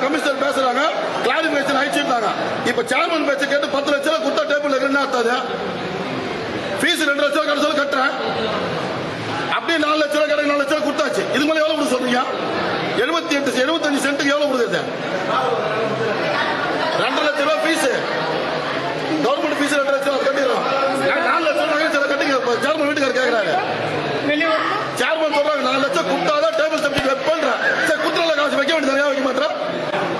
Commissioner பேசுறாங்க, clarification ஆயிடுச்சுட்டாங்க. இப்ப chairman பேச்ச கேட்டு 10 லட்சம் குத்தா டேபிள் என்ன அர்த்தாது? ஃபீஸ் 2 லட்சம் கட்ட சொல்ல கட்டுறேன், அப்படியே 4 லட்சம் கடை 4 லட்சம் கொடுத்தாச்சு. இது மேல எவ்வளவு கொடுத்து சொல்றீங்க? 75 சென்ட்டுக்கு எவ்வளவு கொடுக்குது? 2 லட்சம் ரூபாய் ஃபீஸ், கவர்மெண்ட் ஃபீஸ் 2 லட்சம் கட்டிடுறோம். 4 லட்சம் நகை சில கட்டி சேர்மன் வீட்டுக்காரர் கேட்கிறாரு. சேர்மன் சொல்றாங்க 4 லட்சம் கொடுத்தாதான் டேபிள் சப்ஜெக்ட் வைப்பேன். சரி குத்துறல காசு வைக்க வேண்டியது வைக்க மாட்டேன்.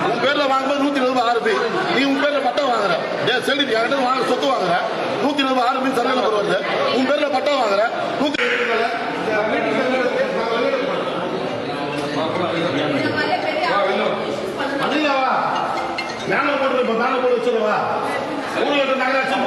உன் பேர்ல வாங்கும்போது 120 RP, நீ உன் பேர்ல பட்டா வாங்குற, செல்வி வாங்க சொத்து வாங்குற, 120 RP சர்வே நம்பர் வருது, உன் பேர்ல பட்டா வாங்குற, மேல போட்டு வச்சிருவா. ஊர்ல நகராட்சி